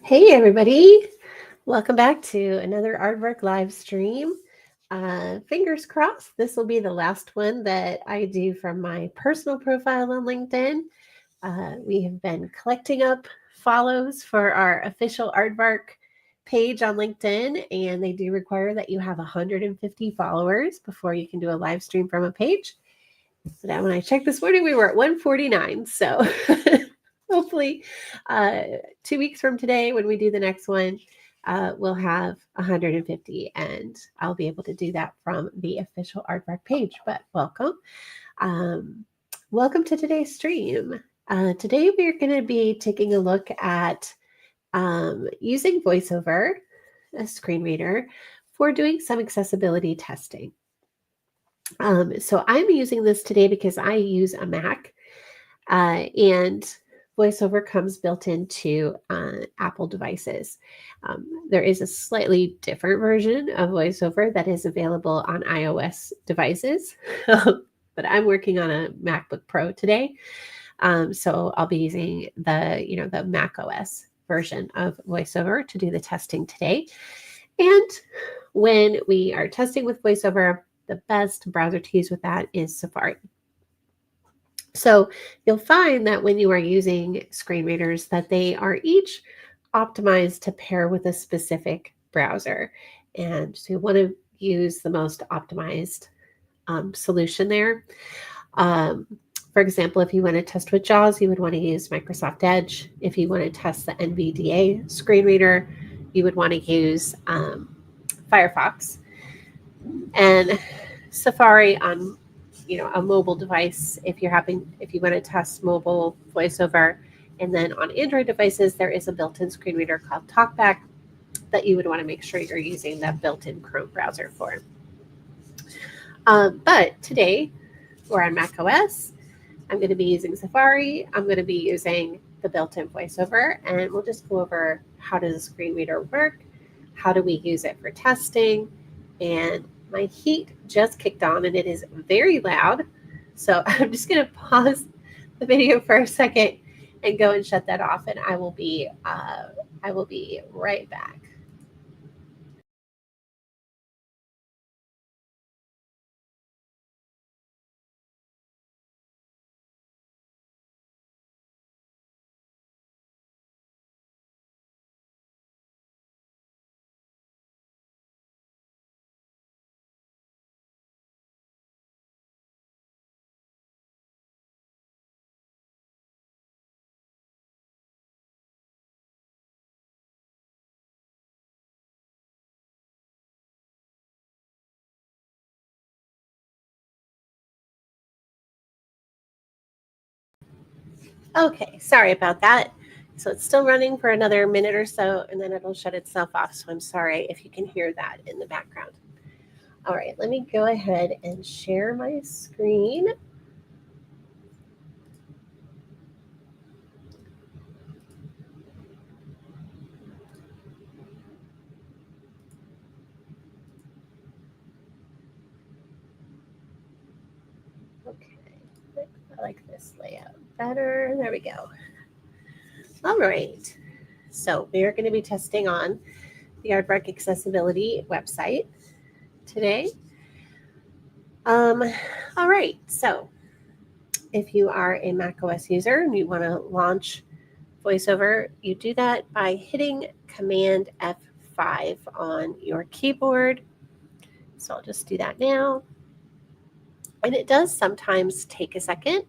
Hey everybody, welcome back to another Aardvark live stream. Fingers crossed, this will be the last one that I do from my personal profile on LinkedIn. We have been collecting up follows for our official Aardvark page on LinkedIn, and they do require that you have 150 followers before you can do a live stream from a page. So now when I checked this morning, we were at 149. So hopefully 2 weeks from today, when we do the next one, we'll have 150 and I'll be able to do that from the official Aardvark page. But welcome. Welcome to today's stream. Today we're going to be taking a look at using VoiceOver, a screen reader, for doing some accessibility testing. So I'm using this today because I use a Mac and VoiceOver comes built into Apple devices. There is a slightly different version of VoiceOver that is available on iOS devices, but I'm working on a MacBook Pro today. So I'll be using the Mac OS version of VoiceOver to do the testing today. And when we are testing with VoiceOver, the best browser to use with that is Safari. So you'll find that when you are using screen readers that they are each optimized to pair with a specific browser. And so you want to use the most optimized solution there. For example, if you want to test with JAWS, you would want to use Microsoft Edge. If you want to test the NVDA screen reader, you would want to use Firefox. And Safari on a mobile device, if you want to test mobile VoiceOver. And then on Android devices, there is a built-in screen reader called TalkBack that you would want to make sure you're using that built-in Chrome browser for. But today, we're on Mac OS. I'm going to be using Safari. I'm going to be using the built-in VoiceOver, and we'll just go over how does a screen reader work, how do we use it for testing, and my heat just kicked on and it is very loud. So I'm just going to pause the video for a second and go and shut that off, and I will be right back. Okay, sorry about that. So it's still running for another minute or so, and then it'll shut itself off. So I'm sorry if you can hear that in the background. All right, let me go ahead and share my screen. Okay, I like this layout better. There we go. All right, so we are going to be testing on the Aardvark Accessibility website today. All right, so if you are a macOS user and you want to launch VoiceOver, you do that by hitting Command F5 on your keyboard. So I'll just do that now. And it does sometimes take a second.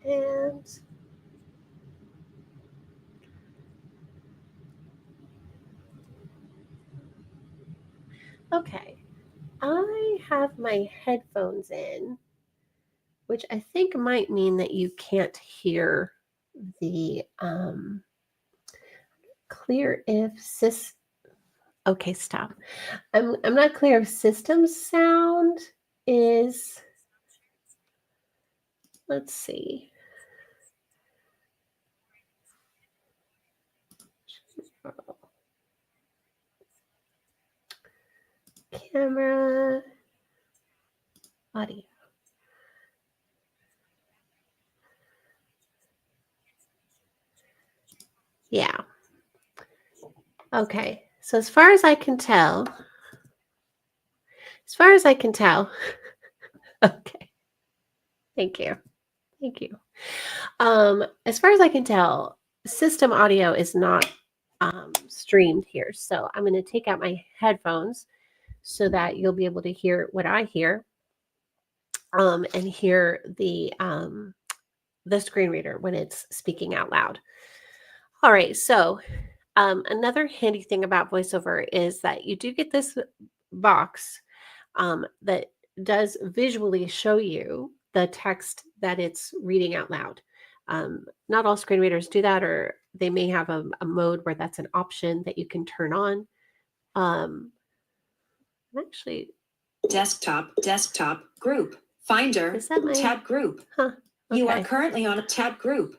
And okay, I have my headphones in, which I think might mean that you can't hear the clear if sys. Okay, stop. I'm not clear if system sound is. Let's see. camera, audio. Yeah. Okay. So as far as I can tell, okay. Thank you. As far as I can tell, system audio is not streamed here. So I'm going to take out my headphones so that you'll be able to hear what I hear and hear the screen reader when it's speaking out loud. All right. So another handy thing about VoiceOver is that you do get this box that does visually show you the text that it's reading out loud. Not all screen readers do that, or they may have a mode where that's an option that you can turn on. Actually, desktop group finder is that my tab group? Huh. Okay. You are currently on a tab group.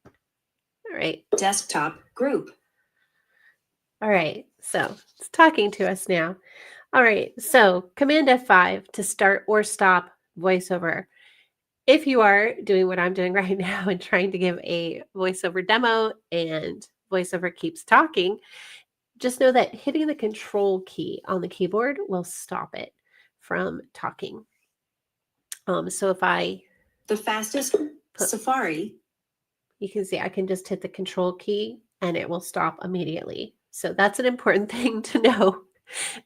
All right. Desktop group. All right. So it's talking to us now. All right. So Command F5 to start or stop VoiceOver. If you are doing what I'm doing right now and trying to give a VoiceOver demo and VoiceOver keeps talking, just know that hitting the control key on the keyboard will stop it from talking. So if the fastest Safari, you can see I can just hit the control key and it will stop immediately. So that's an important thing to know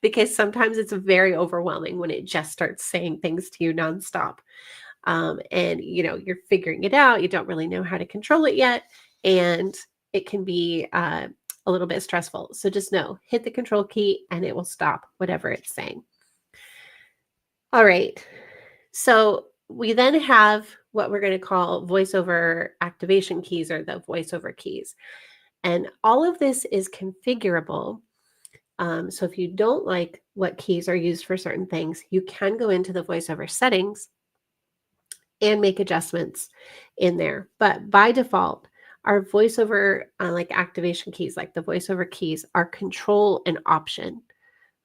because sometimes it's very overwhelming when it just starts saying things to you nonstop. And you're figuring it out. You don't really know how to control it yet. And it can be a little bit stressful. So just know, hit the control key and it will stop whatever it's saying. All right. So we then have what we're going to call VoiceOver activation keys, or the VoiceOver keys. And all of this is configurable. So if you don't like what keys are used for certain things, you can go into the VoiceOver settings and make adjustments in there. But by default, our VoiceOver like activation keys, like the VoiceOver keys, are control and option,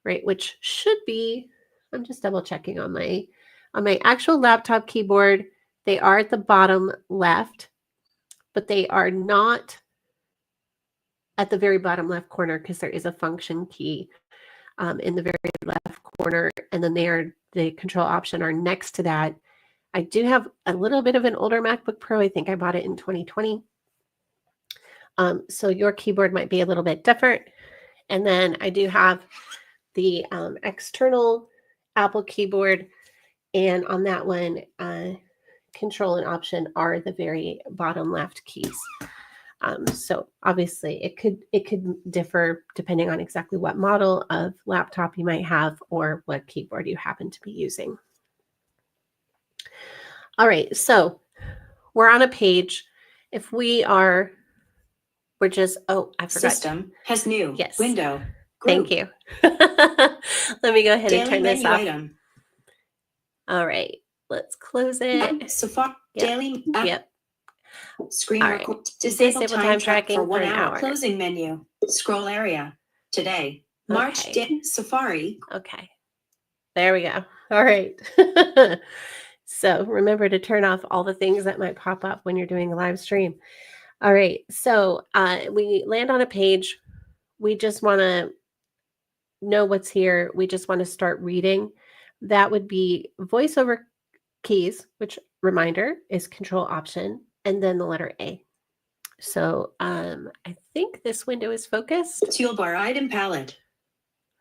right? Which should be, I'm just double checking on my actual laptop keyboard. They are at the bottom left, but they are not at the very bottom left corner because there is a function key in the very left corner, and then the control option are next to that. I do have a little bit of an older MacBook Pro. I think I bought it in 2020. So your keyboard might be a little bit different. And then I do have the external Apple keyboard. And on that one, control and option are the very bottom left keys. So obviously it could differ depending on exactly what model of laptop you might have or what keyboard you happen to be using. All right, so we're on a page. If we're just, I forgot. System has new window. Group. Thank you. Let me go ahead and turn this off. Item. All right, let's close it. Safari daily. Yep. Screen record. Disable time tracking for 1 hour. Closing menu. Scroll area. Today. March Safari. Okay. There we go. All right. So remember to turn off all the things that might pop up when you're doing a live stream. All right. So we land on a page. We just want to know what's here. We just want to start reading. That would be VoiceOver keys, which, reminder, is control option, and then the letter A. So I think this window is focused. Toolbar item palette.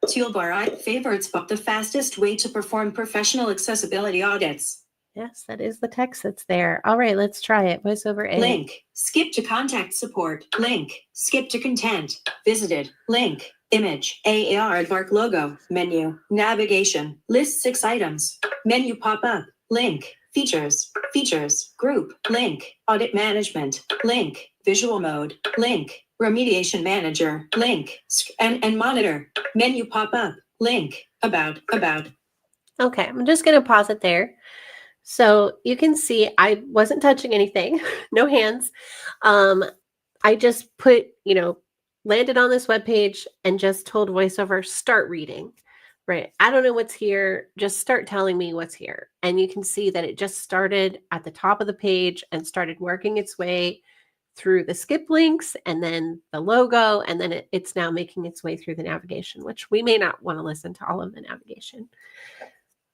Toolbar favorites, but the fastest way to perform professional accessibility audits. Yes, that is the text that's there. All right, let's try it. VoiceOver A. Link. Skip to contact support. Link. Skip to content. Visited. Link. Image. AAR Mark logo. Menu. Navigation. List 6 items. Menu pop-up. Link. Features. Features. Group. Link. Audit management. Link. Visual mode. Link. Remediation manager. Link. And monitor. Menu pop-up. Link. About. Okay, I'm just going to pause it there. So you can see I wasn't touching anything, no hands. I just landed on this webpage and just told VoiceOver, start reading. right? I don't know what's here. Just start telling me what's here. And you can see that it just started at the top of the page and started working its way through the skip links and then the logo. And then it's now making its way through the navigation, which we may not want to listen to all of the navigation.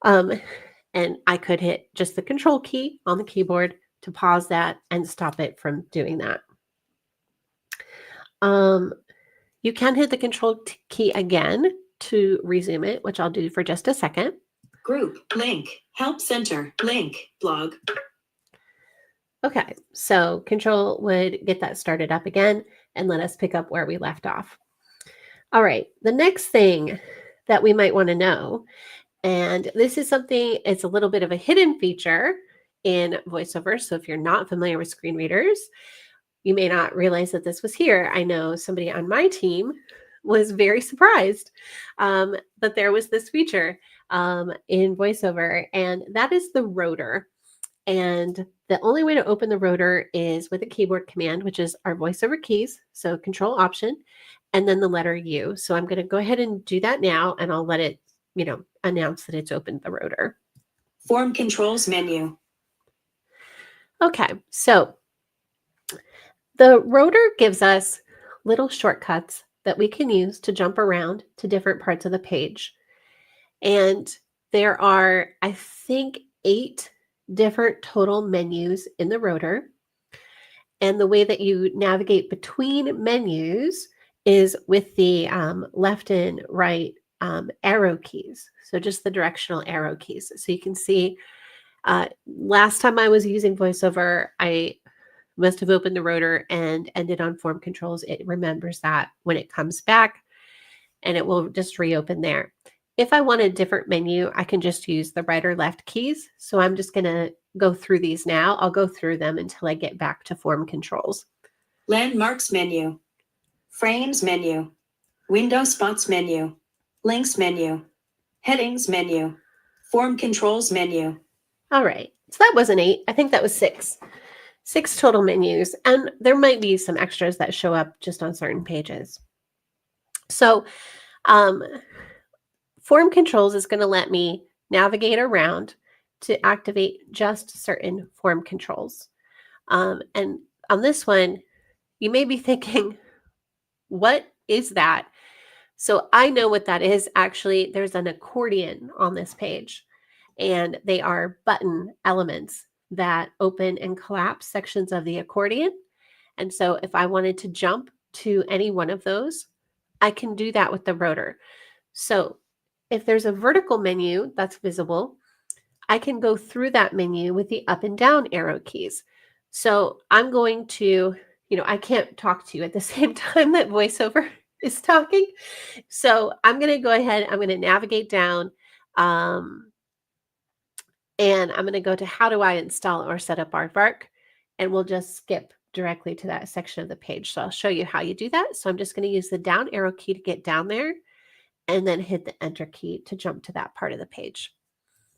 And I could hit just the control key on the keyboard to pause that and stop it from doing that. You can hit the control key again to resume it, which I'll do for just a second. Group, link, help center, link, blog. Okay, so control would get that started up again and let us pick up where we left off. All right, the next thing that we might want to know, and this is something, it's a little bit of a hidden feature in VoiceOver. So if you're not familiar with screen readers, you may not realize that this was here. I know somebody on my team was very surprised that there was this feature in VoiceOver, and that is the rotor. And the only way to open the rotor is with a keyboard command, which is our VoiceOver keys. So Control Option, and then the letter U. So I'm going to go ahead and do that now, and I'll let it, announce that it's opened the rotor. Form controls menu. Okay, so the rotor gives us little shortcuts that we can use to jump around to different parts of the page. And there are, I think, 8 different total menus in the rotor. And the way that you navigate between menus is with the left and right arrow keys. So just the directional arrow keys. So you can see last time I was using VoiceOver, I must have opened the rotor and ended on form controls. It remembers that when it comes back, and it will just reopen there. If I want a different menu, I can just use the right or left keys. So I'm just going to go through these now. I'll go through them until I get back to form controls. Landmarks menu. Frames menu. Window spots menu. Links menu. Headings menu. Form controls menu. All right. So that wasn't 8. I think that was 6. 6 total menus. And there might be some extras that show up just on certain pages. So form controls is going to let me navigate around to activate just certain form controls. And on this one, you may be thinking, what is that? So I know what that is. Actually, there's an accordion on this page, and they are button elements that open and collapse sections of the accordion. And so if I wanted to jump to any one of those, I can do that with the rotor. So if there's a vertical menu that's visible, I can go through that menu with the up and down arrow keys. So I'm going to, I can't talk to you at the same time that VoiceOver is talking. So I'm going to go ahead, I'm going to navigate down, and I'm going to go to how do I install or set up Aardvark, and we'll just skip directly to that section of the page. So I'll show you how you do that. So I'm just going to use the down arrow key to get down there, and then hit the enter key to jump to that part of the page.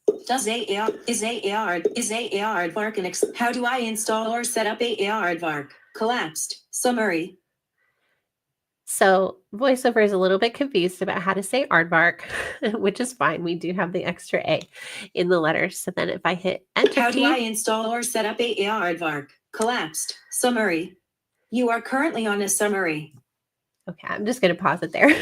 Is Aardvark an how do I install or set up Aardvark? Collapsed. Summary. So VoiceOver is a little bit confused about how to say Aardvark, which is fine. We do have the extra A in the letters. So then if I hit enter how key, do I install or set up Aardvark? Collapsed. Summary. You are currently on a summary. Okay, I'm just going to pause it there.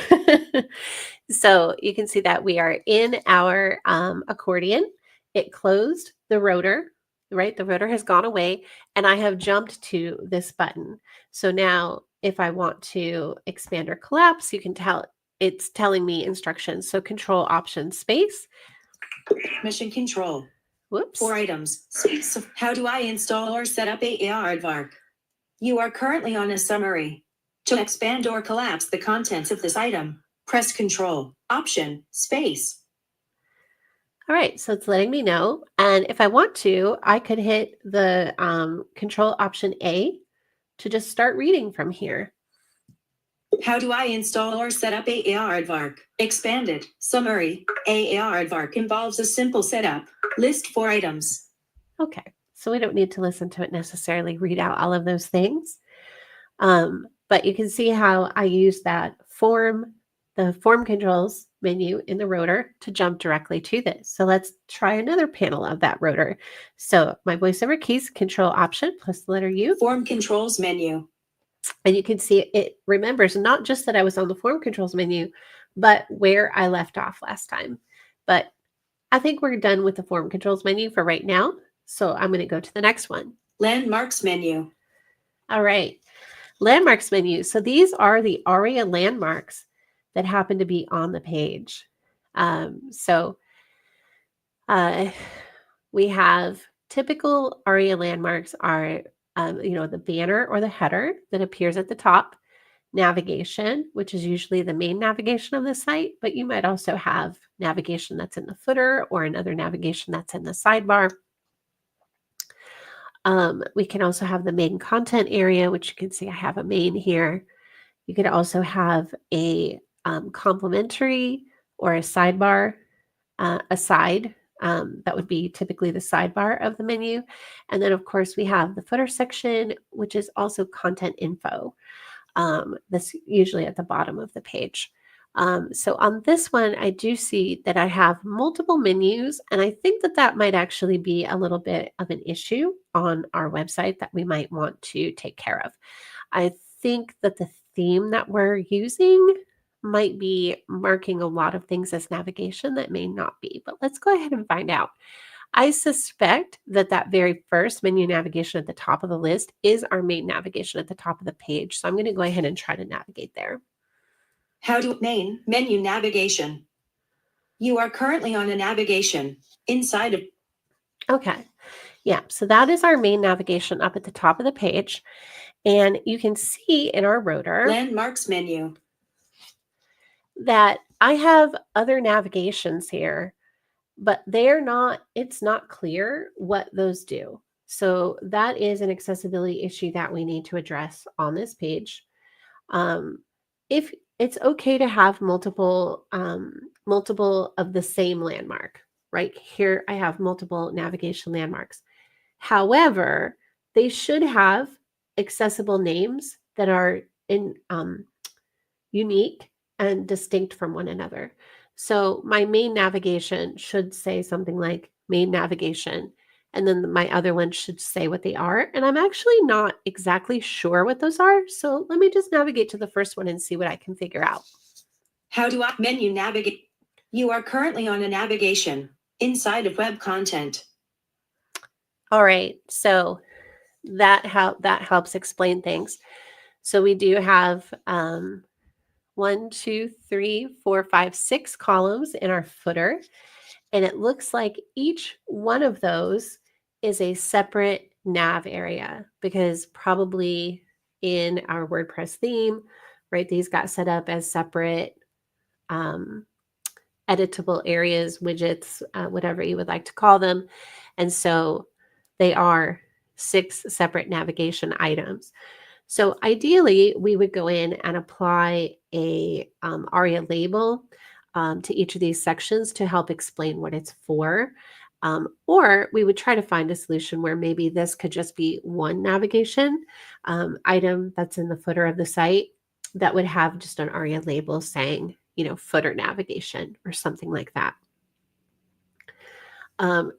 So you can see that we are in our accordion. It closed the rotor, right? The rotor has gone away, and I have jumped to this button. So now if I want to expand or collapse, you can tell it's telling me instructions. So Control Option Space. Mission control. Whoops. 4 items. So how do I install or set up Aardvark? You are currently on a summary. To expand or collapse the contents of this item, press Control, Option, Space. All right, so it's letting me know. And if I want to, I could hit the Control Option A to just start reading from here. How do I install or set up Aardvark? Expanded. Summary. Aardvark involves a simple setup. List 4 items. Okay, so we don't need to listen to it necessarily read out all of those things. But you can see how I use that the form controls menu in the rotor to jump directly to this. So let's try another panel of that rotor. So my VoiceOver keys, Control Option plus the letter U. Form controls menu. And you can see it remembers not just that I was on the form controls menu, but where I left off last time. But I think we're done with the form controls menu for right now. So I'm going to go to the next one. Landmarks menu. All right. Landmarks menu. So these are the ARIA landmarks that happen to be on the page. We have typical ARIA landmarks are, the banner or the header that appears at the top, navigation, which is usually the main navigation of the site, but you might also have navigation that's in the footer or another navigation that's in the sidebar. We can also have the main content area, which you can see I have a main here. You could also have a complementary or a sidebar, aside. That would be typically the sidebar of the menu. And then, of course, we have the footer section, which is also content info. That's usually at the bottom of the page. So on this one, I do see that I have multiple menus, and I think that that might actually be a little bit of an issue on our website that we might want to take care of. I think that the theme that we're using might be marking a lot of things as navigation that may not be, but let's go ahead and find out. I suspect that that very first menu navigation at the top of the list is our main navigation at the top of the page. So I'm going to go ahead and try to navigate there. How to main menu navigation. You are currently on a navigation inside of. Okay. Yeah. So that is our main navigation up at the top of the page. And you can see in our rotor Landmarks menu that I have other navigations here, but it's not clear what those do. So that is an accessibility issue that we need to address on this page. If it's okay to have multiple of the same landmark, right? Here I have multiple navigation landmarks. However, they should have accessible names that are unique and distinct from one another. So my main navigation should say something like main navigation, and then my other one should say what they are. And I'm actually not exactly sure what those are. So let me just navigate to the first one and see what I can figure out. How do I menu navigate? You are currently on a navigation inside of web content. All right. So that helps explain things. So we do have 1, 2, 3, 4, 5, 6 columns in our footer. And it looks like each one of those is a separate nav area, because probably in our WordPress theme, right, these got set up as separate editable areas, widgets, whatever you would like to call them. And so they are 6 separate navigation items. So ideally, we would go in and apply a ARIA label to each of these sections to help explain what it's for. Or we would try to find a solution where maybe this could just be one navigation item that's in the footer of the site that would have just an ARIA label saying, footer navigation or something like that.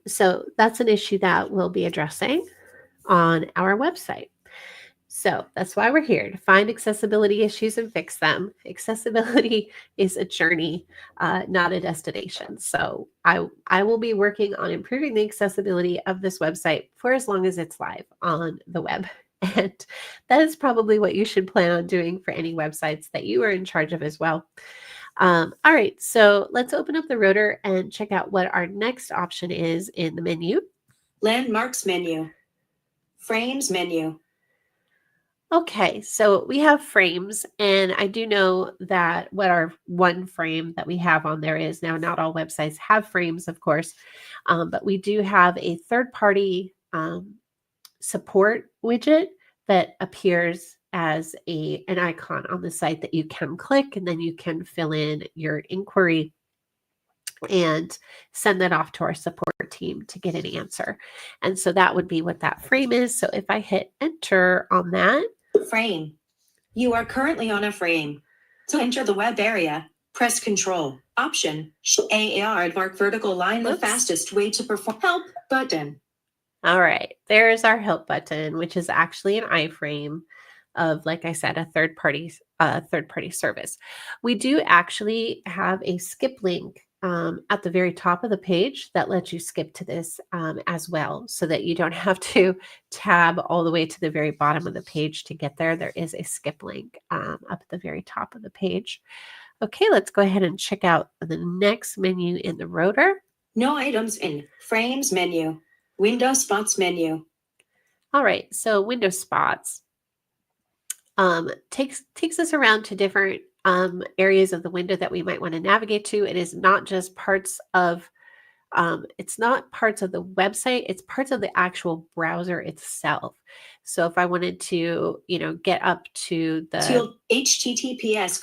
So that's an issue that we'll be addressing on our website. So that's why we're here, to find accessibility issues and fix them. Accessibility is a journey, not a destination. So I will be working on improving the accessibility of this website for as long as it's live on the web. And that is probably what you should plan on doing for any websites that you are in charge of as well. All right, so let's open up the rotor and check out what our next option is in the menu. Landmarks menu. Frames menu. Okay, so we have frames, and I do know that what our one frame that we have on there is. Now, not all websites have frames, of course, but we do have a third-party support widget that appears as an icon on the site that you can click, and then you can fill in your inquiry and send that off to our support team to get an answer. And so that would be what that frame is. So if I hit enter on that. Frame. You are currently on a frame. To enter the web area, Press Control, Option, AAR mark vertical line, the Whoops. fastest way to perform help button. All right, there's our help button, which is actually an iframe of, like I said, a third party service. We do actually have a skip link at the very top of the page that lets you skip to this as well, so that you don't have to tab all the way to the very bottom of the page to get there. There is a skip link up at the very top of the page. Okay, let's go ahead and check out the next menu in the rotor. No items in Frames menu. Window spots menu. All right, so window spots takes us around to different areas of the window that we might want to navigate to. It is not just parts of it's not parts of the website, it's parts of the actual browser itself. So if I wanted to, get up to the https://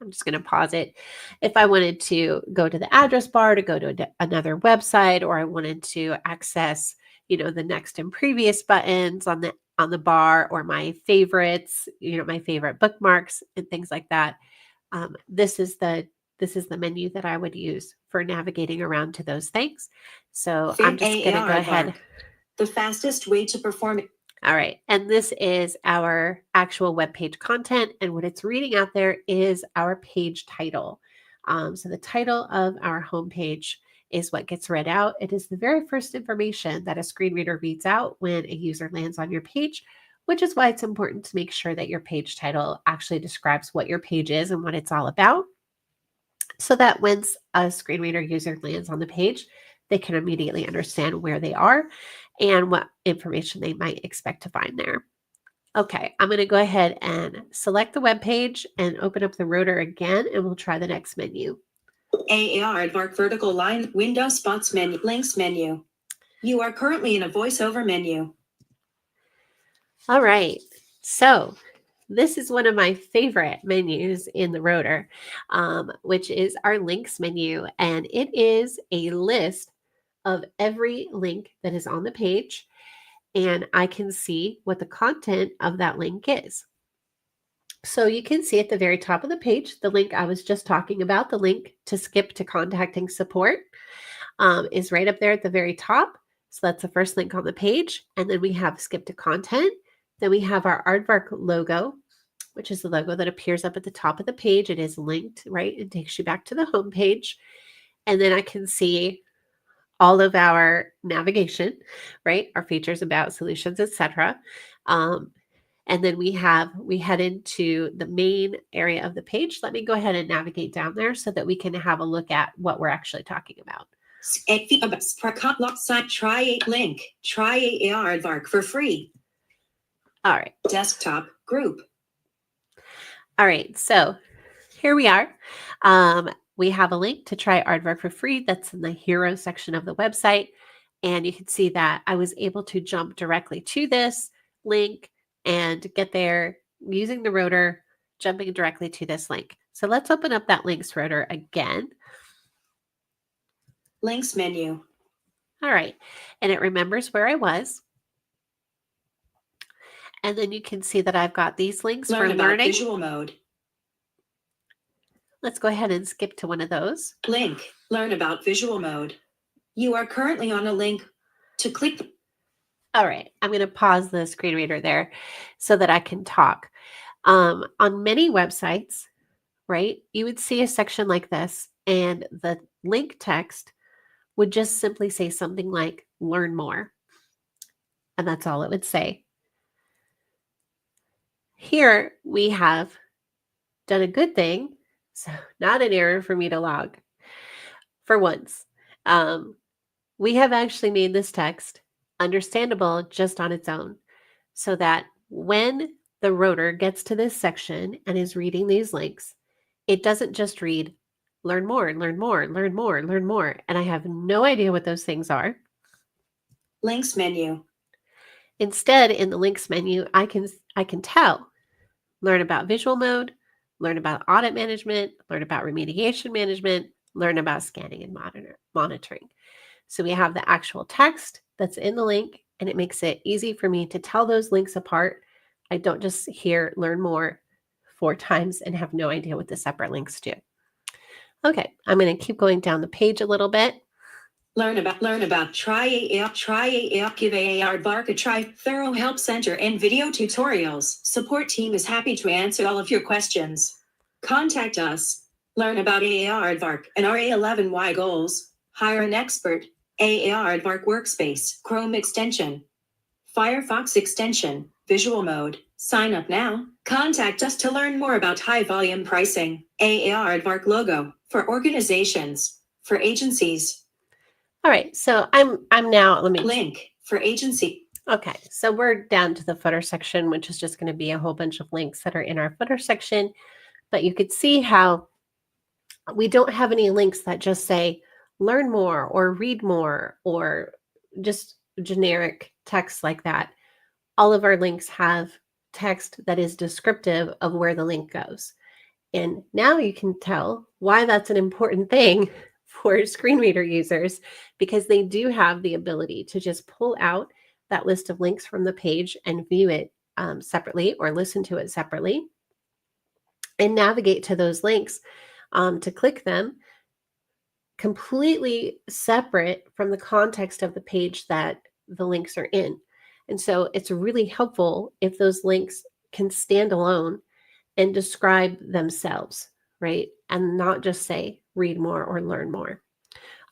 I'm just going to pause it. If I wanted to go to the address bar to go to another website, or I wanted to access, the next and previous buttons on the bar, or my favorites, my favorite bookmarks and things like that. This is the menu that I would use for navigating around to those things. So I'm just going to go ahead. The fastest way to perform it. All right, and this is our actual web page content, and what it's reading out there is our page title. So the title of our homepage is what gets read out. It is the very first information that a screen reader reads out when a user lands on your page, which is why it's important to make sure that your page title actually describes what your page is and what it's all about, so that when a screen reader user lands on the page, they can immediately understand where they are and what information they might expect to find there. Okay, I'm going to go ahead and select the web page and open up the rotor again, and we'll try the next menu. AAR mark vertical line, window spots menu, links menu. You are currently in a VoiceOver menu. All right, so this is one of my favorite menus in the rotor, which is our links menu, and it is a list of every link that is on the page, and I can see what the content of that link is. So you can see at the very top of the page, the link I was just talking about, the link to skip to contacting support, is right up there at the very top. So that's the first link on the page. And then we have skip to content. Then we have our Aardvark logo, which is the logo that appears up at the top of the page. It is linked, right? It takes you back to the home page. And then I can see all of our navigation, right? Our features, about, solutions, etc. And then we head into the main area of the page. Let me go ahead and navigate down there so that we can have a look at what we're actually talking about. Try a link. Try a Aardvark for free. All right. Desktop group. All right. So here we are. We have a link to try Aardvark for free. That's in the hero section of the website. And you can see that I was able to jump directly to this link and get there using the rotor, jumping directly to this link. So let's open up that links rotor again. Links menu. All right. And it remembers where I was. And then you can see that I've got these links for learning. Visual mode. Let's go ahead and skip to one of those. Link, learn about visual mode. You are currently on a link to click. All right, I'm going to pause the screen reader there so that I can talk. On many websites, right, you would see a section like this, and the link text would just simply say something like learn more. And that's all it would say. Here we have done a good thing. So not an error for me to log for once. We have actually made this text understandable just on its own, so that when the rotor gets to this section and is reading these links, it doesn't just read learn more, learn more, learn more, learn more. And I have no idea what those things are. Links menu. Instead, in the links menu, I can tell, learn about visual mode, learn about audit management, learn about remediation management, learn about scanning and monitoring. So we have the actual text that's in the link, and it makes it easy for me to tell those links apart. I don't just hear learn more 4 times and have no idea what the separate links do. Okay, I'm going to keep going down the page a little bit. Learn about try AAR, give Aardvark a try. Thorough help center and video tutorials. Support team is happy to answer all of your questions. Contact us. Learn about Aardvark and RA11Y goals. Hire an expert. Aardvark workspace, Chrome extension, Firefox extension, visual mode. Sign up now. Contact us to learn more about high volume pricing. Aardvark logo for organizations, for agencies. All right, so I'm now, let me link for agency. Okay, so we're down to the footer section, which is just going to be a whole bunch of links that are in our footer section. But you could see how we don't have any links that just say learn more or read more or just generic text like that. All of our links have text that is descriptive of where the link goes. And now you can tell why that's an important thing for screen reader users, because they do have the ability to just pull out that list of links from the page and view it separately or listen to it separately and navigate to those links to click them completely separate from the context of the page that the links are in. And so it's really helpful if those links can stand alone and describe themselves, right? And not just say read more or learn more.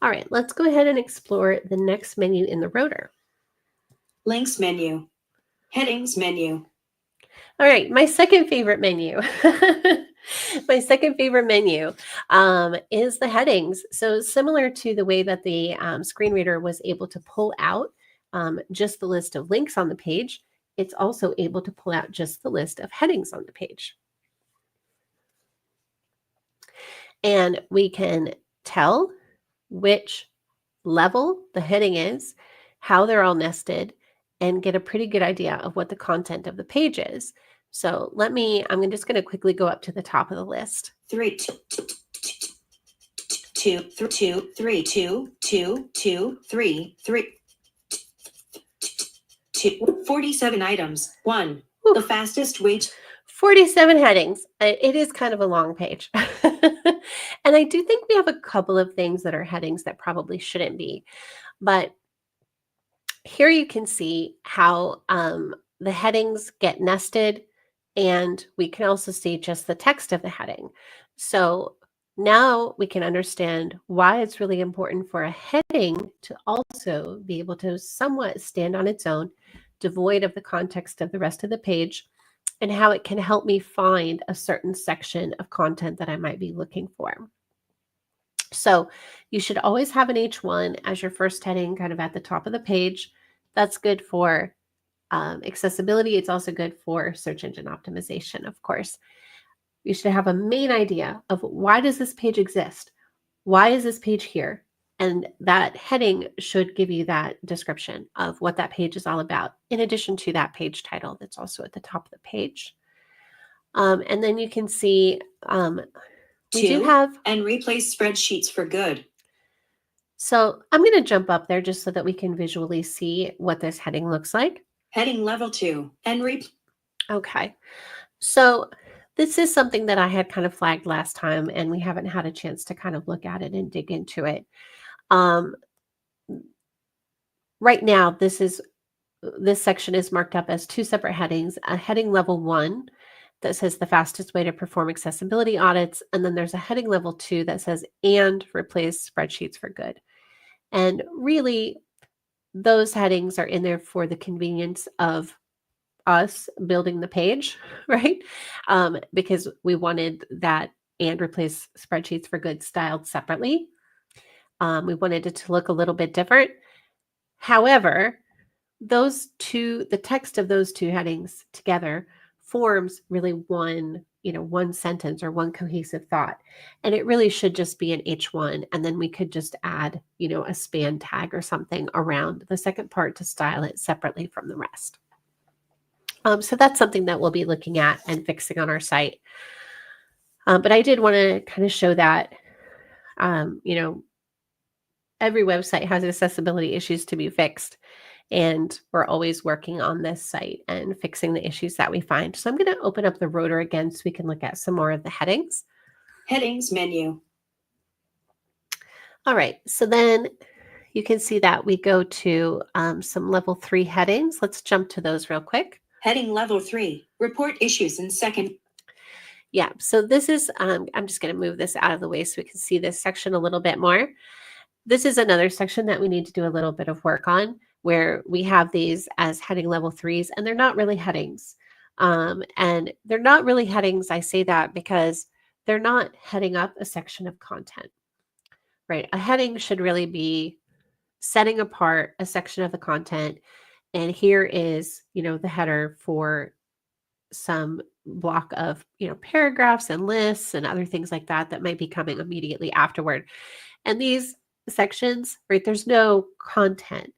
All right, let's go ahead and explore the next menu in the rotor. Links menu, headings menu. All right, my second favorite menu. My second favorite menu is the headings. So similar to the way that the screen reader was able to pull out just the list of links on the page, it's also able to pull out just the list of headings on the page. And we can tell which level the heading is, how they're all nested, and get a pretty good idea of what the content of the page is. So I'm just going to quickly go up to the top of the list. 47 items. 1. Whew. The fastest way to 47 headings. It is kind of a long page. And I do think we have a couple of things that are headings that probably shouldn't be. But here you can see how the headings get nested, and we can also see just the text of the heading. So now we can understand why it's really important for a heading to also be able to somewhat stand on its own, devoid of the context of the rest of the page, and how it can help me find a certain section of content that I might be looking for. So you should always have an H1 as your first heading kind of at the top of the page. That's good for accessibility. It's also good for search engine optimization, of course. You should have a main idea of why does this page exist? Why is this page here? And that heading should give you that description of what that page is all about, in addition to that page title that's also at the top of the page. And then you can see we do have... And replace spreadsheets for good. So I'm going to jump up there just so that we can visually see what this heading looks like. Heading level 2 and Okay. So this is something that I had kind of flagged last time, and we haven't had a chance to kind of look at it and dig into it. Right now, this section is marked up as 2 separate headings, a heading level 1 that says the fastest way to perform accessibility audits. And then there's a heading level 2 that says, and replace spreadsheets for good. And really, those headings are in there for the convenience of us building the page, right? Because we wanted that and replace spreadsheets for good styled separately. We wanted it to look a little bit different. However, the text of those 2 headings together forms really one sentence or one cohesive thought. And it really should just be an H1. And then we could just add, a span tag or something around the second part to style it separately from the rest. So that's something that we'll be looking at and fixing on our site. But I did want to kind of show that, every website has accessibility issues to be fixed. And we're always working on this site and fixing the issues that we find. So I'm going to open up the rotor again so we can look at some more of the headings. Headings menu. All right, so then you can see that we go to some level 3 headings. Let's jump to those real quick. Heading level 3, report issues in second. Yeah, so this is, I'm just going to move this out of the way so we can see this section a little bit more. This is another section that we need to do a little bit of work on, where we have these as heading level 3s, and they're not really headings. And they're not really headings. I say that because they're not heading up a section of content, right? A heading should really be setting apart a section of the content. And here is, the header for some block of, paragraphs and lists and other things like that that might be coming immediately afterward. And these sections, right, there's no content.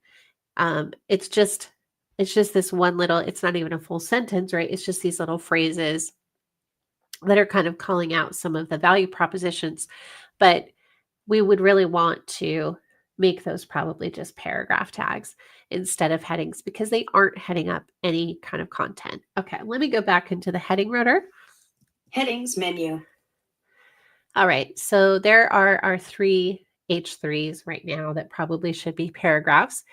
It's just this one little, it's not even a full sentence, right? It's just these little phrases that are kind of calling out some of the value propositions. But we would really want to make those probably just paragraph tags instead of headings, because they aren't heading up any kind of content. Okay, let me go back into the heading rotor. Headings menu. All right, so there are our 3 H3s right now that probably should be paragraphs.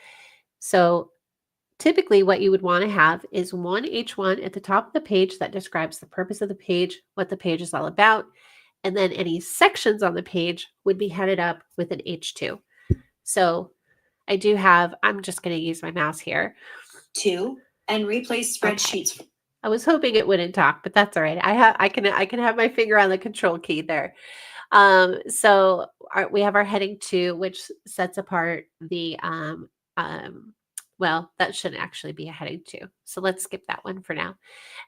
So typically what you would want to have is one H1 at the top of the page that describes the purpose of the page, what the page is all about, and then any sections on the page would be headed up with an H2. So I do have, I'm just going to use my mouse here. 2, and replace spreadsheets. Okay. I was hoping it wouldn't talk, but that's all right. I can have my finger on the control key there. So we have our heading 2, which sets apart the, well, that shouldn't actually be a heading 2. So let's skip that one for now.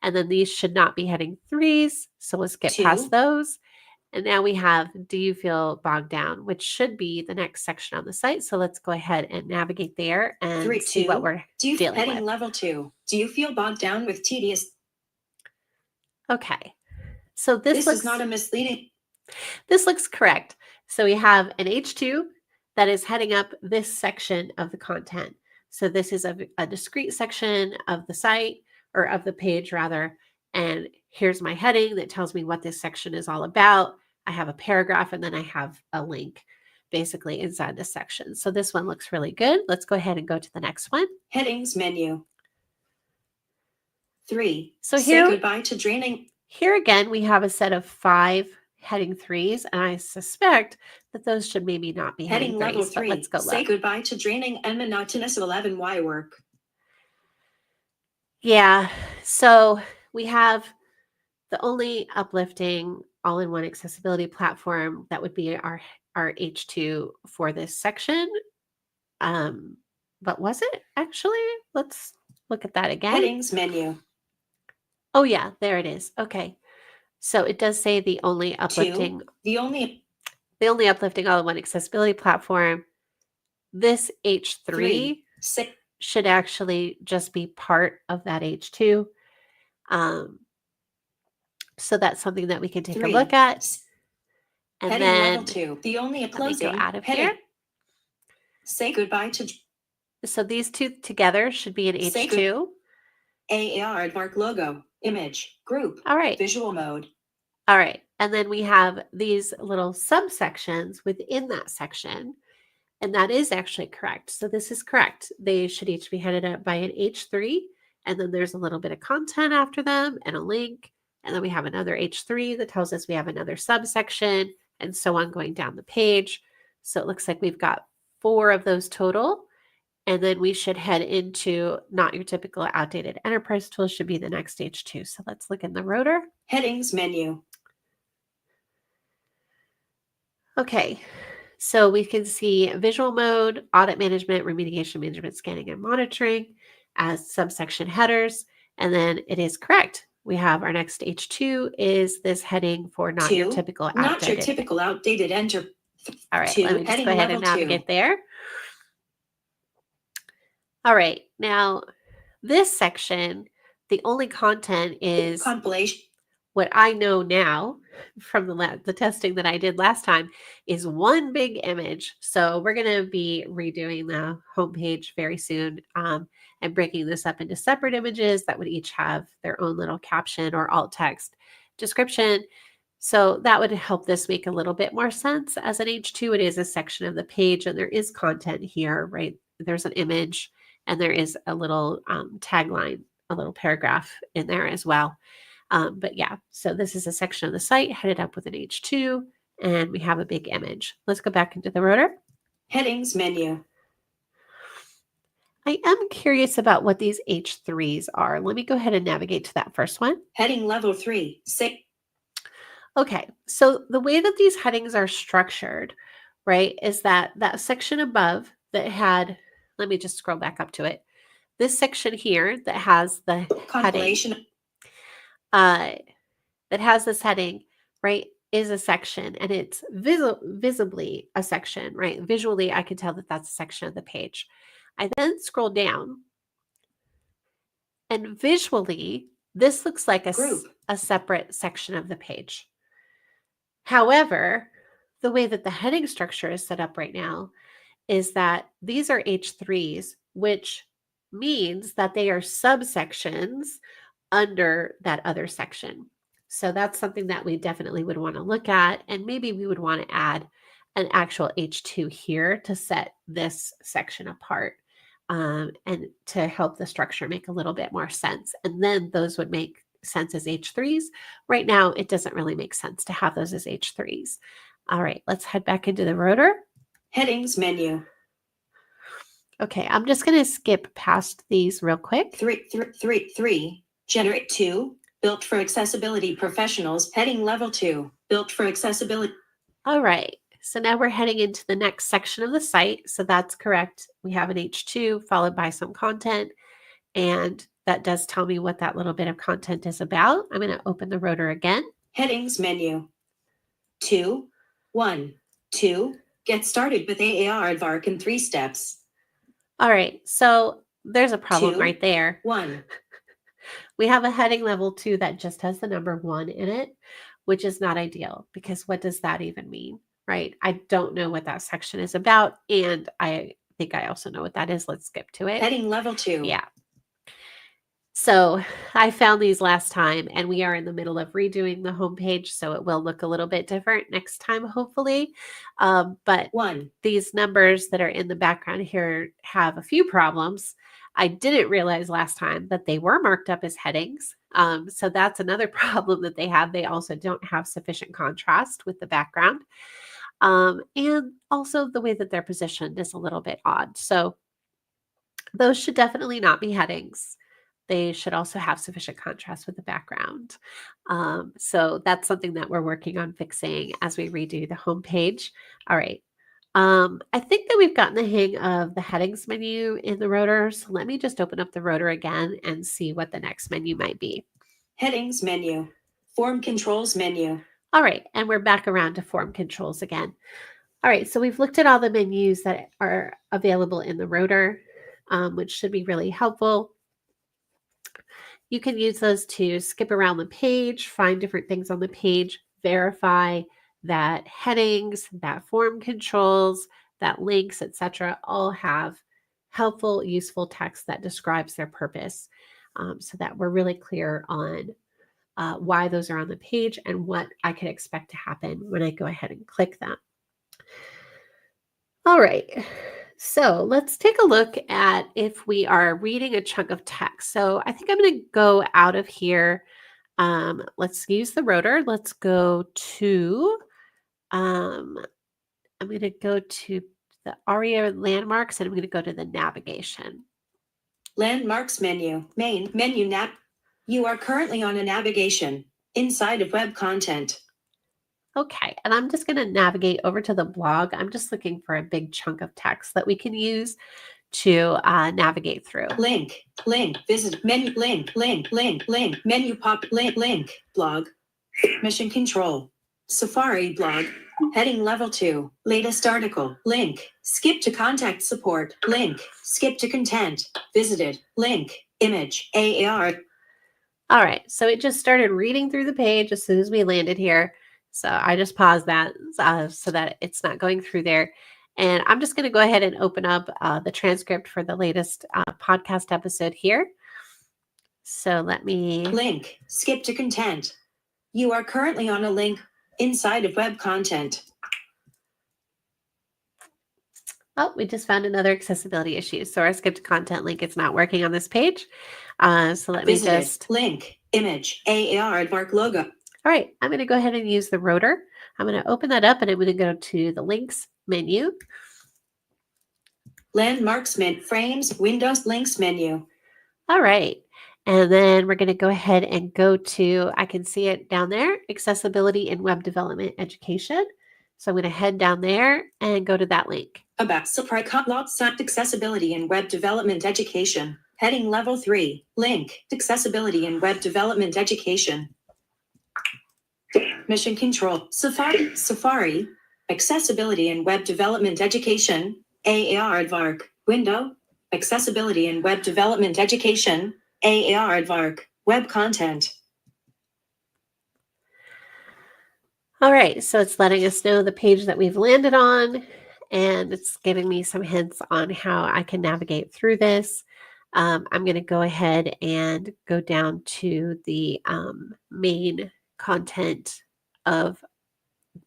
And then these should not be heading 3s. So let's get 2. past those. And now we have, do you feel bogged down, which should be the next section on the site. So let's go ahead and navigate there and see what we're dealing heading with. Level 2. Do you feel bogged down with tedious? Okay. So this looks, is not a misleading. This looks correct. So we have an H2 that is heading up this section of the content. So this is a discrete section of the site, or of the page rather. And here's my heading that tells me what this section is all about. I have a paragraph and then I have a link basically inside this section. So this one looks really good. Let's go ahead and go to the next one. Headings menu. 3. So say goodbye to draining. Here again, we have a set of 5 heading 3s, and I suspect that those should maybe not be heading 3s, level 3. But let's go Say look. goodbye to draining and monotonous 11Y work. Yeah, so we have the only uplifting all-in-one accessibility platform that would be our H2 for this section. But was it actually? Let's look at that again. Headings menu. Oh yeah, there it is. Okay. So it does say the only uplifting, 2. The only uplifting all-in-one accessibility platform. This H3 should actually just be part of that H2. So that's something that we can take a look at. And heading then level 2. The only closing. Go out of here. Say goodbye to. So these two together should be an H2. AAR mark logo, image, group. All right. Visual mode. All right. And then we have these little subsections within that section. And that is actually correct. So this is correct. They should each be headed up by an H3. And then there's a little bit of content after them and a link. And then we have another H3 that tells us we have another subsection, and so on going down the page. So it looks like we've got 4 of those total. And then we should head into not your typical outdated enterprise tool should be the next H2. So let's look in the rotor. Headings menu. Okay. So we can see visual mode, audit management, remediation management, scanning and monitoring as subsection headers. And then it is correct. We have our next H2 is this heading for not your typical outdated. Not your typical outdated enter. All right, let me just go ahead and navigate there. All right, now this section, the only content is compilation. what I know now from the testing that I did last time is one big image. So we're going to be redoing the homepage very soon and breaking this up into separate images that would each have their own little caption or alt text description. So that would help this make a little bit more sense. As an H2, it is a section of the page and there is content here, right? There's an image and there is a little tagline, a little paragraph in there as well. But yeah, so this is a section of the site headed up with an H2 and we have a big image. Let's go back into the rotor. Headings menu. I am curious about what these H3s are. Let me go ahead and navigate to that first one. Heading level 3. Okay, so the way that these headings are structured, right, is that section above that had, let me just scroll back up to it. This section here that has the Compilation. heading, that has this heading, right, is a section and it's visibly a section, right? Visually, I can tell that that's a section of the page. I then scroll down and visually, this looks like a separate section of the page. However, the way that the heading structure is set up right now is that these are H3s, which means that they are subsections under that other section. So that's something that we definitely would want to look at. And maybe we would want to add an actual H2 here to set this section apart and to help the structure make a little bit more sense. And then those would make sense as H3s. Right now, it doesn't really make sense to have those as H3s. All right, let's head back into the rotor. Headings menu. Okay, I'm just going to skip past these real quick. 3. Generate 2. Built for accessibility professionals. Heading level 2. Built for accessibility. All right, so now we're heading into the next section of the site. So that's correct. We have an H2 followed by some content. And that does tell me what that little bit of content is about. I'm going to open the rotor again. Headings menu. 2. 1. 2. Get started with AAR Advark in 3 steps. All right, so there's a problem 2, right there. 1. We have a heading level 2 that just has the number 1 in it, which is not ideal because what does that even mean, right? I don't know what that section is about, and I think I also know what that is. Let's skip to it. Heading level 2. Yeah. So I found these last time and we are in the middle of redoing the homepage. So it will look a little bit different next time, hopefully. But 1. These numbers that are in the background here have a few problems. I didn't realize last time that they were marked up as headings. So that's another problem that they have. They also don't have sufficient contrast with the background. And also the way that they're positioned is a little bit odd. So those should definitely not be headings. They should also have sufficient contrast with the background. So that's something that we're working on fixing as we redo the homepage. All right. I think that we've gotten the hang of the headings menu in the rotor. So let me just open up the rotor again and see what the next menu might be. Headings menu. Form controls menu. All right. And we're back around to form controls again. All right. So we've looked at all the menus that are available in the rotor, which should be really helpful. You can use those to skip around the page, find different things on the page, verify that headings, that form controls, that links, etc., all have helpful, useful text that describes their purpose so that we're really clear on why those are on the page and what I can expect to happen when I go ahead and click them. All right. So let's take a look at if we are reading a chunk of text. So I think I'm going to go out of here. Let's use the rotor. Let's go to, I'm going to go to the ARIA landmarks and I'm going to go to the navigation. Landmarks menu. Main menu nav. You are currently on a navigation inside of web content. Okay, and I'm just going to navigate over to the blog. I'm just looking for a big chunk of text that we can use to navigate through. Link, visit, menu, link, menu pop, link, blog, mission control, Safari blog, heading level 2, latest article, link, skip to contact support, link, skip to content, visited, link, image, AAR. All right, so it just started reading through the page as soon as we landed here. So I just paused that so that it's not going through there. And I'm just going to go ahead and open up the transcript for the latest podcast episode here. So let me... Link, skip to content. You are currently on a link inside of web content. Oh, we just found another accessibility issue. So our skipped content link is not working on this page. So let me just... Link, image, AAR Admark logo. All right, I'm going to go ahead and use the rotor. I'm going to open that up and I'm going to go to the links menu. Landmarks, frames, Windows links menu. All right. And then we're going to go ahead and go to, I can see it down there, accessibility in web development education. So I'm going to head down there and go to that link. About accessibility in web development education. Heading level 3. Link, accessibility in web development education. Mission control. Safari. Accessibility in web development education. AAR Advark. Window. Accessibility in web development education. AAR Advark. Web content. All right, so it's letting us know the page that we've landed on, and it's giving me some hints on how I can navigate through this. I'm going to go ahead and go down to the main content of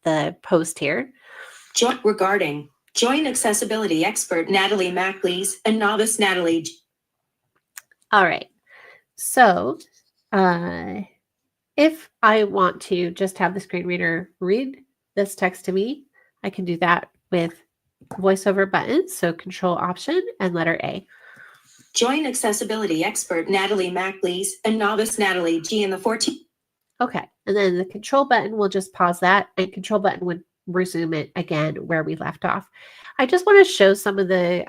the post here. Join accessibility expert Natalie Maclees and novice Natalie. All right. So if I want to just have the screen reader read this text to me, I can do that with VoiceOver buttons. So Control Option and letter A. Join accessibility expert Natalie Maclees and novice Natalie G in the 14. Okay. And then the Control button will just pause that, and Control button would resume it again where we left off. I just want to show some of the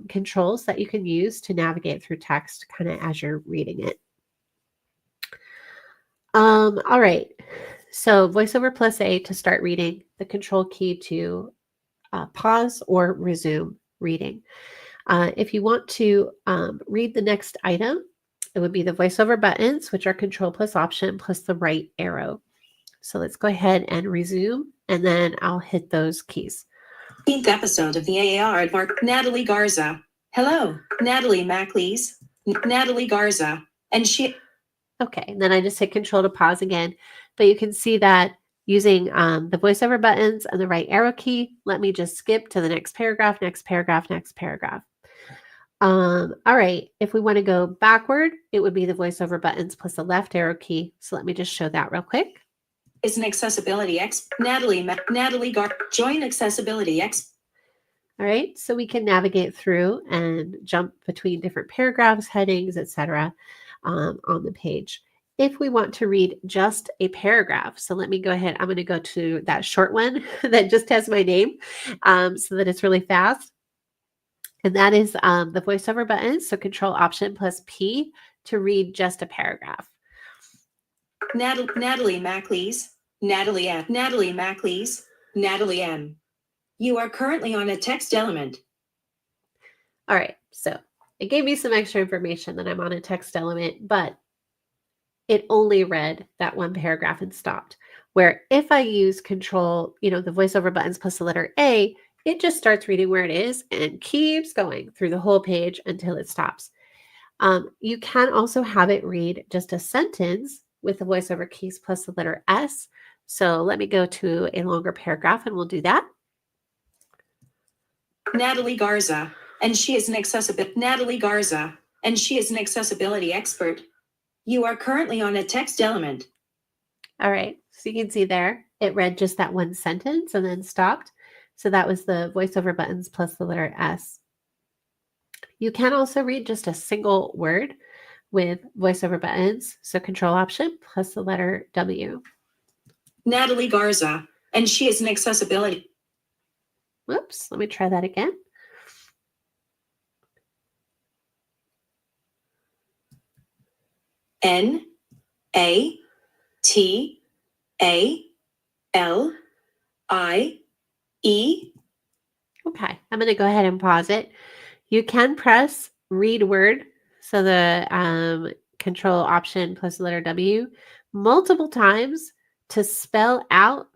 controls that you can use to navigate through text kind of as you're reading it. All right. So VoiceOver plus A to start reading, the Control key to pause or resume reading. If you want to read the next item, it would be the VoiceOver buttons, which are Control plus Option plus the right arrow. So let's go ahead and resume, and then I'll hit those keys. 15th episode of the AAR Admark. Natalie Garza. Hello, Natalie Maclees. Natalie Garza. And she... Okay, and then I just hit Control to pause again. But you can see that using the VoiceOver buttons and the right arrow key, let me just skip to the next paragraph, next paragraph, next paragraph. All right, if we want to go backward, it would be the VoiceOver buttons plus the left arrow key. So let me just show that real quick. Is an accessibility Natalie join accessibility All right, so we can navigate through and jump between different paragraphs, headings, etc. On the page. If we want to read just a paragraph, so let me go ahead. I'm going to go to that short one that just has my name so that it's really fast. And that is the VoiceOver button. So Control Option plus P to read just a paragraph. Natalie Maclees. Natalie Maclees. Natalie M. You are currently on a text element. All right, so it gave me some extra information that I'm on a text element, but it only read that one paragraph and stopped. Where if I use Control, the VoiceOver buttons plus the letter A, it just starts reading where it is and keeps going through the whole page until it stops. You can also have it read just a sentence with the VoiceOver keys plus the letter S. So let me go to a longer paragraph and we'll do that. Natalie Garza, and she is an Natalie Garza, and she is an accessibility expert. You are currently on a text element. All right, so you can see there, it read just that one sentence and then stopped. So that was the VoiceOver buttons plus the letter S. You can also read just a single word with VoiceOver buttons. So Control Option plus the letter W. Natalie Garza, and she is an accessibility. Whoops, let me try that again. N A T A L I E. Okay, I'm going to go ahead and pause it. You can press read word. So the Control Option plus the letter W multiple times to spell out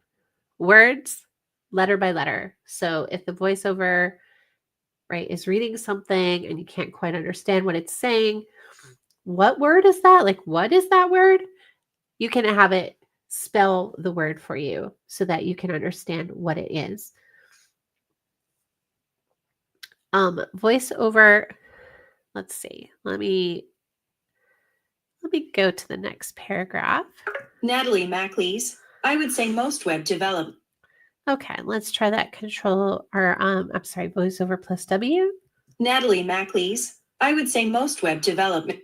words letter by letter. So if the voiceover, right, is reading something and you can't quite understand what it's saying, what word is that? Like, what is that word? You can have it spell the word for you so that you can understand what it is. VoiceOver, let's see. Let me go to the next paragraph. Natalie Macleese, I would say most web develop. Okay, let's try that VoiceOver plus W. Natalie Macleese, I would say most web development.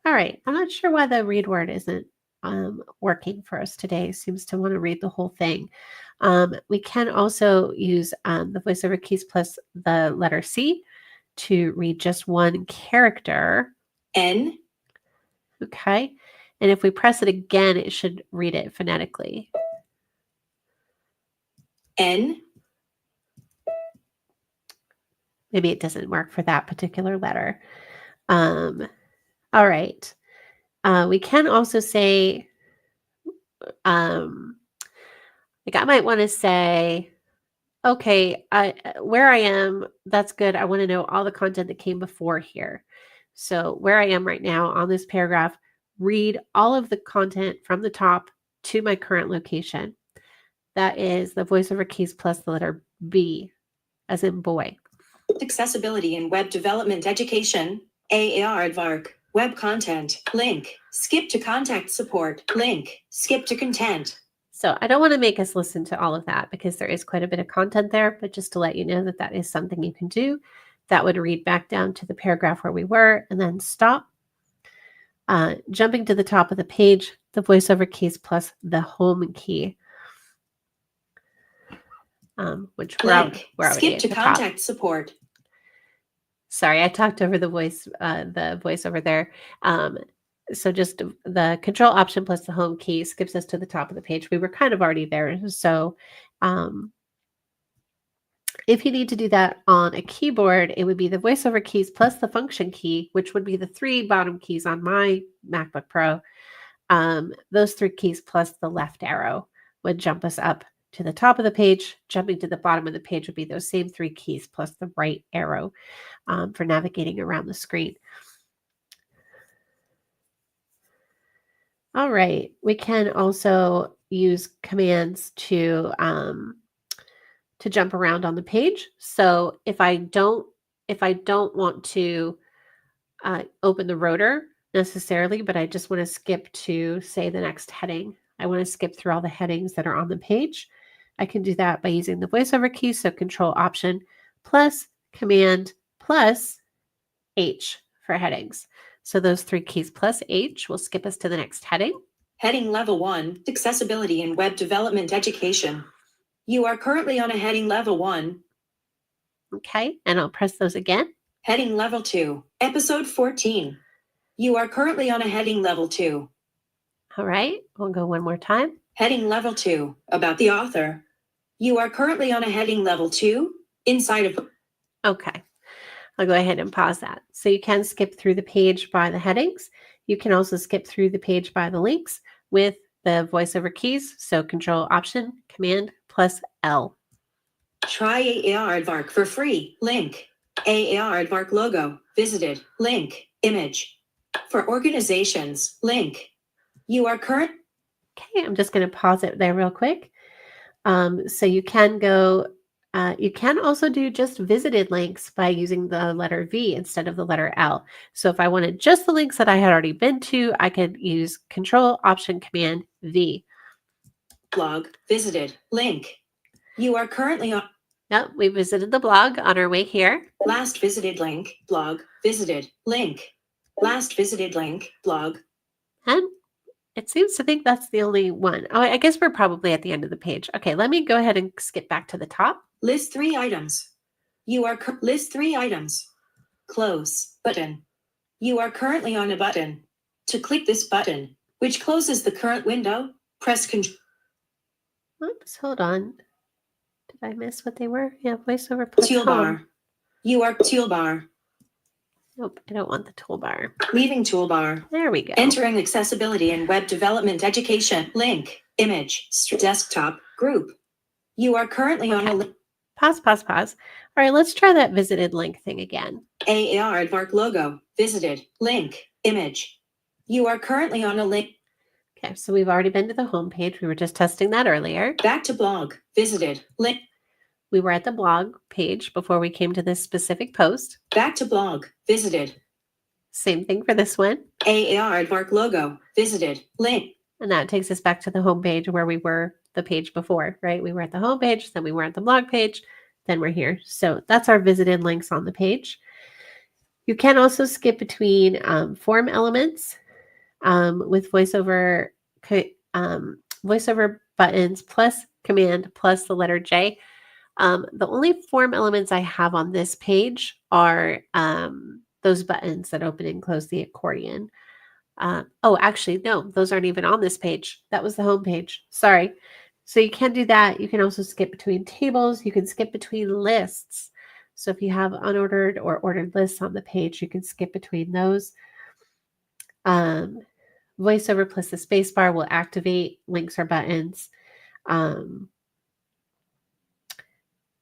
All right, I'm not sure why the read word isn't working for us today. It seems to want to read the whole thing. We can also use the VoiceOver keys plus the letter C to read just one character. N. Okay, and if we press it again, it should read it phonetically. N. Maybe it doesn't work for that particular letter. All right. We can also say, like I might want to say, okay, where I am, that's good. I want to know all the content that came before here. So where I am right now on this paragraph, read all of the content from the top to my current location. That is the VoiceOver keys plus the letter B, as in boy. Accessibility in web development education, AAR Advark, web content, link, skip to contact support, link, skip to content. So I don't want to make us listen to all of that because there is quite a bit of content there, but just to let you know that that is something you can do. That would read back down to the paragraph where we were and then stop. Jumping to the top of the page, the VoiceOver keys plus the home key. Which we're skip to contact support. Sorry, I talked over the voiceover there. So just the Control Option plus the home key skips us to the top of the page. We were kind of already there. So if you need to do that on a keyboard, it would be the VoiceOver keys plus the function key, which would be the 3 bottom keys on my MacBook Pro. Those 3 keys plus the left arrow would jump us up to the top of the page. Jumping to the bottom of the page would be those same 3 keys plus the right arrow for navigating around the screen. All right, we can also use commands to jump around on the page. So if I don't want to open the rotor necessarily, but I just want to skip to, say, the next heading. I want to skip through all the headings that are on the page. I can do that by using the VoiceOver key. So Control Option plus Command plus H for headings. So those 3 keys plus H will skip us to the next heading. Heading Level 1, Accessibility in Web Development Education. You are currently on a heading Level 1. Okay, and I'll press those again. Heading Level 2, Episode 14. You are currently on a heading Level 2. All right, we'll go one more time. Heading Level 2, About the Author. You are currently on a heading Level 2, Inside of... Okay, I'll go ahead and pause that. So you can skip through the page by the headings. You can also skip through the page by the links with the VoiceOver keys. So Control Option, Command plus L. Try AAR Advark for free. Link. AAR Advark logo. Visited. Link. Image. For organizations. Link. You are current. Okay, I'm just going to pause it there real quick. So you can go, you can also do just visited links by using the letter V instead of the letter L. So if I wanted just the links that I had already been to, I could use Control Option Command V. Blog. Visited. Link. You are currently on. Yep, we visited the blog on our way here. Last visited link. Blog. Visited. Link. Last visited link. Blog. And it seems to think that's the only one. Oh, I guess we're probably at the end of the page. Okay, let me go ahead and skip back to the top. List 3 items. You are list 3 items. Close button. You are currently on a button. To click this button, which closes the current window, press Control. Oops, hold on. Did I miss what they were? Yeah, VoiceOver plus Toolbar. home. You are toolbar. Nope, I don't want the toolbar. Leaving toolbar. There we go. Entering accessibility and web development education. Link. Image. Desktop. Group. You are currently on a link. Pause. All right, let's try that visited link thing again. AAR Admark logo. Visited. Link. Image. You are currently on a link. Okay, so we've already been to the home page. We were just testing that earlier. Back to blog. Visited. Link. We were at the blog page before we came to this specific post. Back to blog. Visited. Same thing for this one. AAR Admark logo. Visited. Link. And that takes us back to the home page where we were the page before, right? We were at the home page, then we were at the blog page, then we're here. So that's our visited links on the page. You can also skip between form elements with VoiceOver buttons plus command plus the letter J. The only form elements I have on this page are those buttons that open and close the accordion. Actually, no, those aren't even on this page. That was the home page. Sorry. So you can do that. You can also skip between tables. You can skip between lists. So if you have unordered or ordered lists on the page, you can skip between those. VoiceOver plus the spacebar will activate links or buttons. Go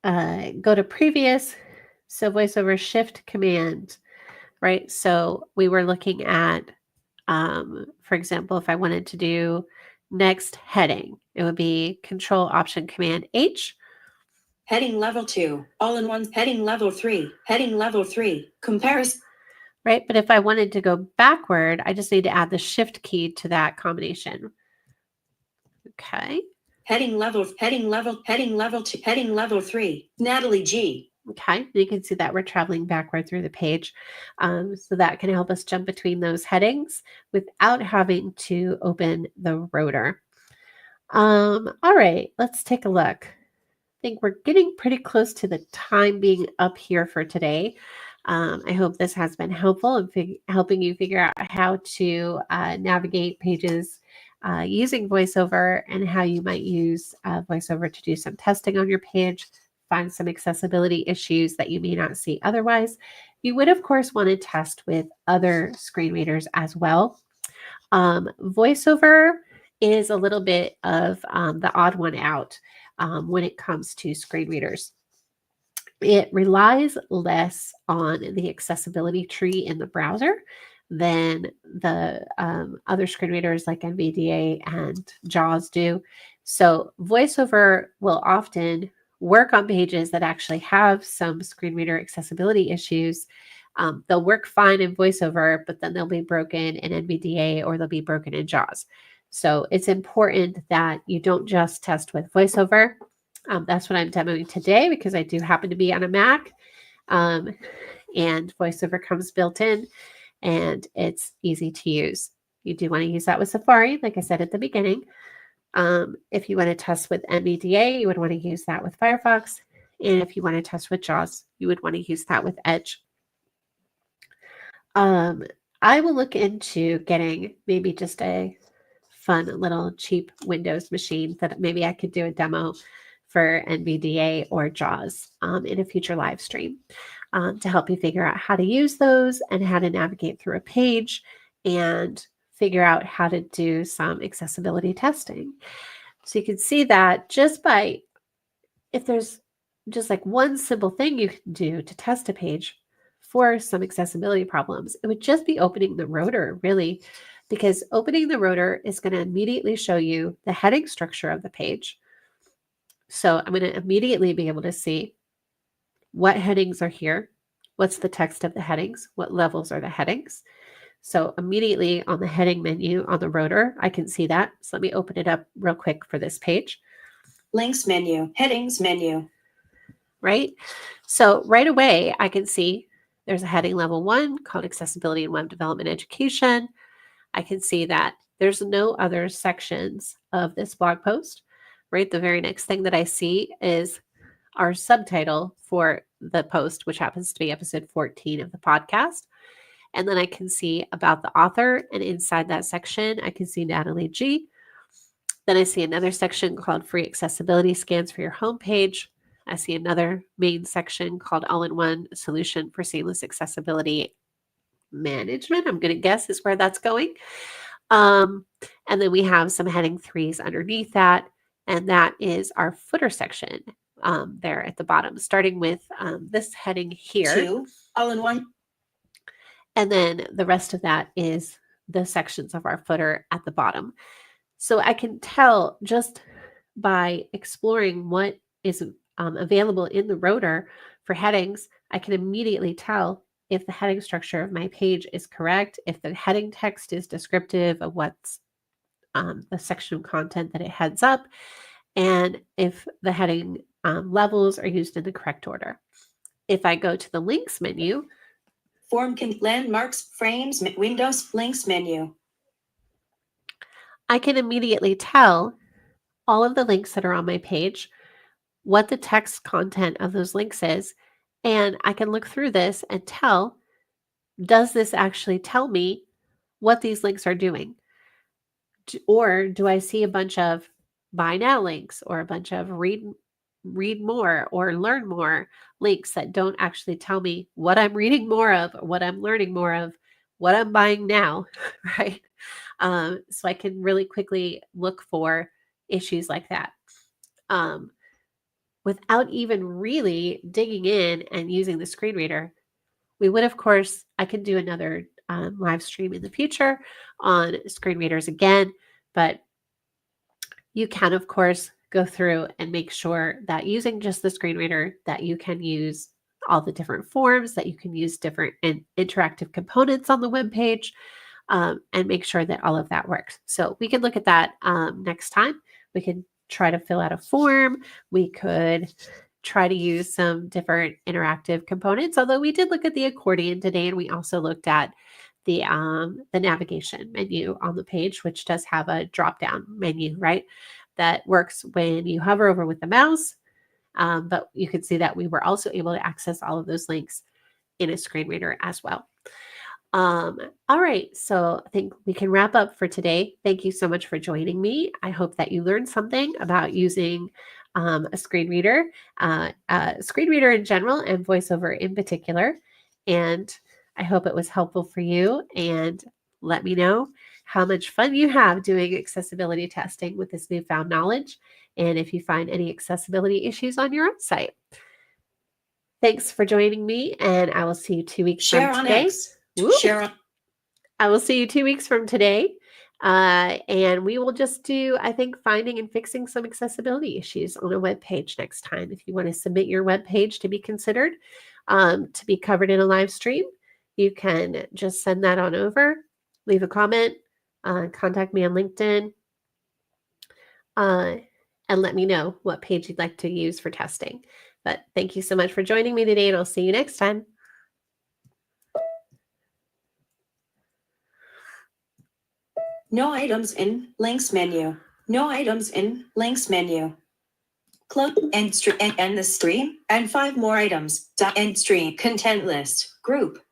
to previous. So VoiceOver shift command, right? So we were looking at, for example, if I wanted to do next heading, it would be Control Option Command H. Heading level 2, all-in-one. Heading level 3, heading level 3, comparison. Right, but if I wanted to go backward, I just need to add the shift key to that combination. Okay. Heading level 2, heading level 3, Natalie G. Okay, you can see that we're traveling backward through the page. So that can help us jump between those headings without having to open the rotor. All right, let's take a look. I think we're getting pretty close to the time being up here for today. I hope this has been helpful in helping you figure out how to navigate pages using VoiceOver and how you might use VoiceOver to do some testing on your page, find some accessibility issues that you may not see otherwise. You would, of course, want to test with other screen readers as well. VoiceOver is a little bit of the odd one out when it comes to screen readers. It relies less on the accessibility tree in the browser than the other screen readers like NVDA and JAWS do. So VoiceOver will often work on pages that actually have some screen reader accessibility issues. They'll work fine in VoiceOver, but then they'll be broken in NVDA or they'll be broken in JAWS. So it's important that you don't just test with VoiceOver. That's what I'm demoing today because I do happen to be on a Mac and VoiceOver comes built in and it's easy to use. You do want to use that with Safari, like I said at the beginning. If you want to test with NVDA, you would want to use that with Firefox. And if you want to test with JAWS, you would want to use that with Edge. I will look into getting maybe just a fun little cheap Windows machine that maybe I could do a demo for NVDA or JAWS in a future live stream to help you figure out how to use those and how to navigate through a page and figure out how to do some accessibility testing. So you can see that just by, if there's just like one simple thing you can do to test a page for some accessibility problems, it would just be opening the rotor, really, because opening the rotor is going to immediately show you the heading structure of the page. So I'm going to immediately be able to see what headings are here, what's the text of the headings, what levels are the headings. So immediately on the heading menu on the rotor, I can see that. So let me open it up real quick for this page. Links menu, headings menu. Right? So right away, I can see there's a heading level 1 called Accessibility and Web Development Education. I can see that there's no other sections of this blog post, right? The very next thing that I see is our subtitle for the post, which happens to be episode 14 of the podcast. And then I can see about the author, and inside that section, I can see Natalie G. Then I see another section called Free Accessibility Scans for your homepage. I see another main section called All-in-One Solution for Seamless Accessibility management, I'm going to guess is where that's going. And then we have some heading 3s underneath that, and that is our footer section there at the bottom, starting with this heading here. 2, all-in-one. And then the rest of that is the sections of our footer at the bottom. So I can tell just by exploring what is available in the rotor for headings, I can immediately tell if the heading structure of my page is correct, if the heading text is descriptive of what's the section of content that it heads up, and if the heading levels are used in the correct order. If I go to the links menu, Form landmarks, frames, windows, links menu. I can immediately tell all of the links that are on my page, what the text content of those links is, and I can look through this and tell, does this actually tell me what these links are doing? Or do I see a bunch of buy now links or a bunch of read more or learn more links that don't actually tell me what I'm reading more of, or what I'm learning more of, what I'm buying now, right? So I can really quickly look for issues like that. Without even really digging in and using the screen reader, we would, of course, I could do another live stream in the future on screen readers again, but you can, of course, go through and make sure that using just the screen reader that you can use all the different forms, that you can use different interactive components on the web page, and make sure that all of that works. So we could look at that next time. We could try to fill out a form. We could try to use some different interactive components, although we did look at the accordion today, and we also looked at the navigation menu on the page, which does have a drop-down menu, right? That works when you hover over with the mouse. But you could see that we were also able to access all of those links in a screen reader as well. All right, so I think we can wrap up for today. Thank you so much for joining me. I hope that you learned something about using a screen reader in general, and VoiceOver in particular. And I hope it was helpful for you. And let me know how much fun you have doing accessibility testing with this newfound knowledge, and if you find any accessibility issues on your own site. Thanks for joining me, and I will see you 2 weeks Share from on today. X. Share on. I will see you 2 weeks from today. And we will just do, I think, finding and fixing some accessibility issues on a web page next time. If you want to submit your web page to be considered to be covered in a live stream, you can just send that on over, leave a comment, contact me on LinkedIn, and let me know what page you'd like to use for testing. But thank you so much for joining me today, and I'll see you next time. No items in links menu. No items in links menu. Close end stream and the stream and 5 more items. End stream content list group.